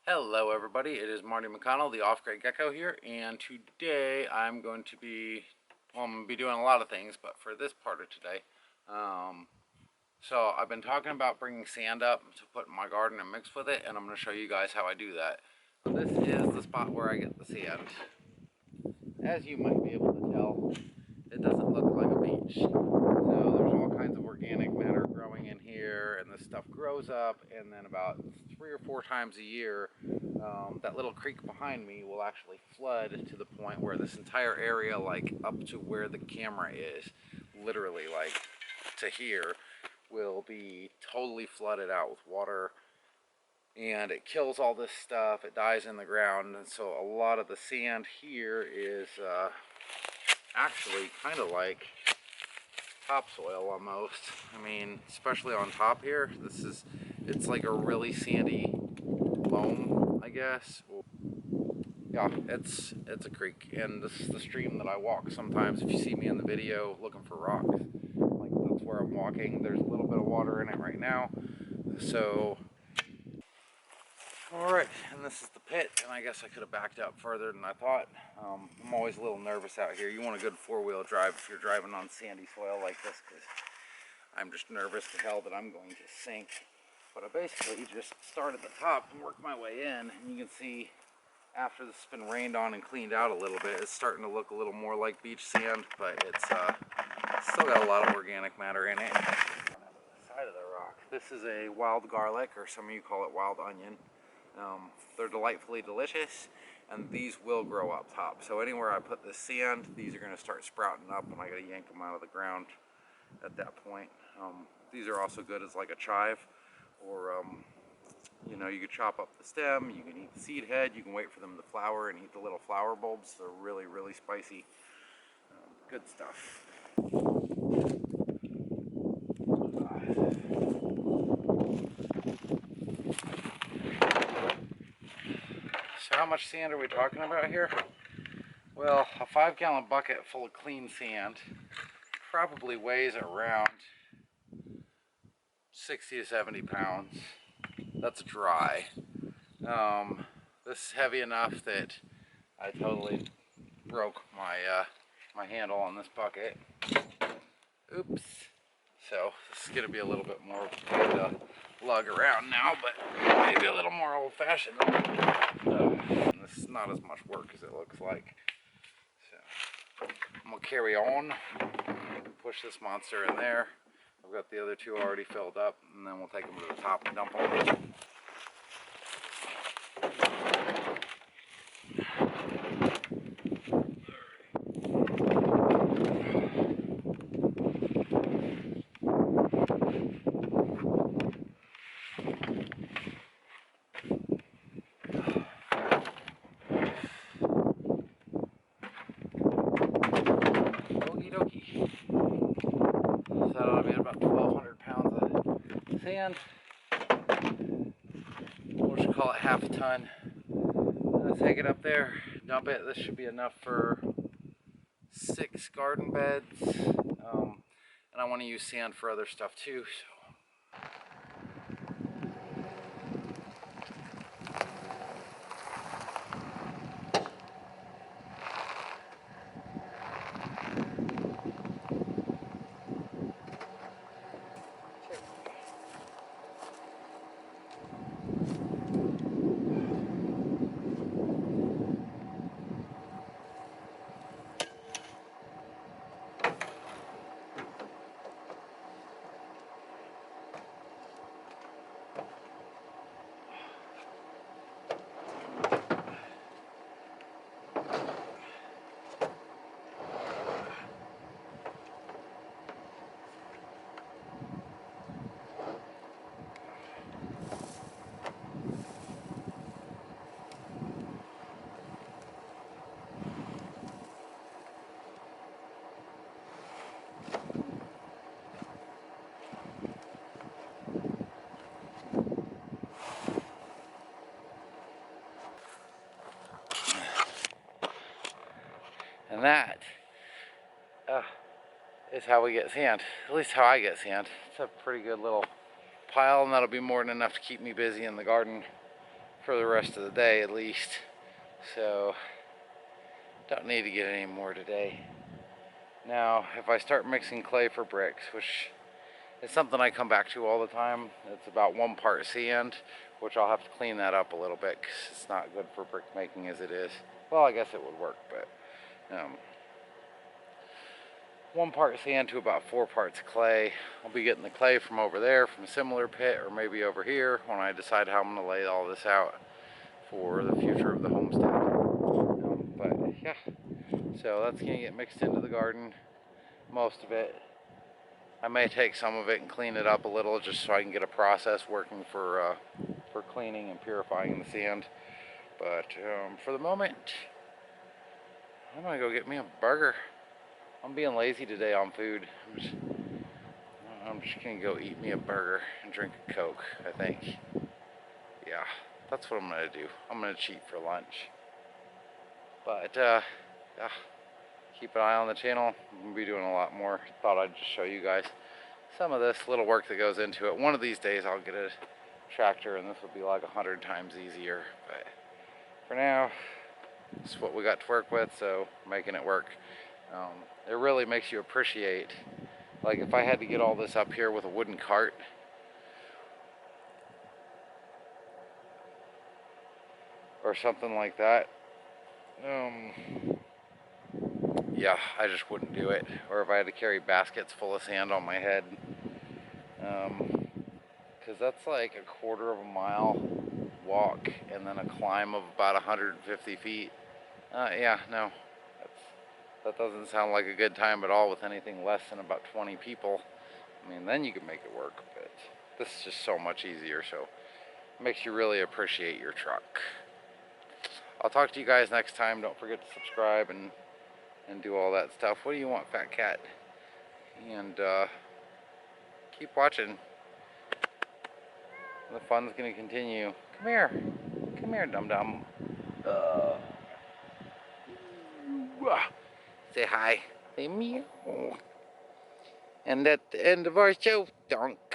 Hello everybody, it is Marty McConnell, the Off-Grid Gecko here, and today I'm going to be, I'm going to be doing a lot of things, but for this part of today, so I've been talking about bringing sand up to put in my garden and mix with it, and I'm going to show you guys how I do that. So this is the spot where I get the sand. As you might be able to tell, it doesn't look like a beach. So there's all kinds of organic matter growing in here, and this stuff grows up, and then about 3 or 4 times a year, that little creek behind me will actually flood to the point where this entire area, like up to where the camera is, literally like to here, will be totally flooded out with water, and it kills all this stuff. It dies in the ground, and so a lot of the sand here is actually kind of like topsoil almost. I mean, especially on top here, it's like a really sandy loam, I guess. Yeah, it's a creek, and this is the stream that I walk sometimes. If you see me in the video looking for rocks, like that's where I'm walking. There's a little bit of water in it right now. So alright, and this is the pit, and I guess I could have backed up further than I thought. I'm always a little nervous out here. You want a good four-wheel drive if you're driving on sandy soil like this, because I'm just nervous to hell that I'm going to sink. But I basically just start at the top and work my way in, and you can see after this has been rained on and cleaned out a little bit, it's starting to look a little more like beach sand, but it's still got a lot of organic matter in it. On the side of the rock, this is a wild garlic, or some of you call it wild onion. They're delightfully delicious, and these will grow up top. So anywhere I put this sand, these are going to start sprouting up, and I got to yank them out of the ground at that point. These are also good as like a chive, or you know, you could chop up the stem, you can eat the seed head, you can wait for them to flower and eat the little flower bulbs. They're really, really spicy. Good stuff. So how much sand are we talking about here? Well, a 5-gallon bucket full of clean sand probably weighs around 60 to 70 pounds. That's dry. This is heavy enough that I totally broke my handle on this bucket. Oops. So this is going to be a little bit more fun to lug around now, but maybe a little more old-fashioned. This is not as much work as it looks like. So I'm going to carry on, push this monster in there. I've got the other two already filled up, and then we'll take them to the top and dump them. So that'll be about 1,200 pounds of sand. We'll just call it half a ton. Let's take it up there, dump it. This should be enough for 6 garden beds. And I want to use sand for other stuff too. So. And that is how we get sand. At least how I get sand. It's a pretty good little pile, and that'll be more than enough to keep me busy in the garden for the rest of the day at least. So don't need to get any more today. Now, if I start mixing clay for bricks, which is something I come back to all the time, it's about 1 part sand, which I'll have to clean that up a little bit because it's not good for brick making as it is. Well, I guess it would work, but 1 part sand to about 4 parts clay. I'll be getting the clay from over there, from a similar pit, or maybe over here when I decide how I'm going to lay all this out for the future of the homestead. But yeah, so that's going to get mixed into the garden, most of it. I may take some of it and clean it up a little just so I can get a process working for cleaning and purifying the sand. But for the moment, I'm going to go get me a burger. I'm being lazy today on food. I'm just going to go eat me a burger and drink a Coke, I think. Yeah, that's what I'm going to do. I'm going to cheat for lunch. But, yeah, keep an eye on the channel. I'm going to be doing a lot more. Thought I'd just show you guys some of this little work that goes into it. One of these days I'll get a tractor and this will be like 100 times easier. But for now, this is what we got to work with, so making it work. It really makes you appreciate, like if I had to get all this up here with a wooden cart, or something like that, yeah, I just wouldn't do it. Or if I had to carry baskets full of sand on my head, because that's like a 1/4 mile walk and then a climb of about 150 feet. Yeah, no, that doesn't sound like a good time at all with anything less than about 20 people. I mean, then you can make it work, but this is just so much easier, so it makes you really appreciate your truck. I'll talk to you guys next time. Don't forget to subscribe and do all that stuff. What do you want, fat cat? And keep watching. The fun's gonna continue. Come here. Come here, dum-dum. Say hi. Say meow. And that's the end of our show, donk.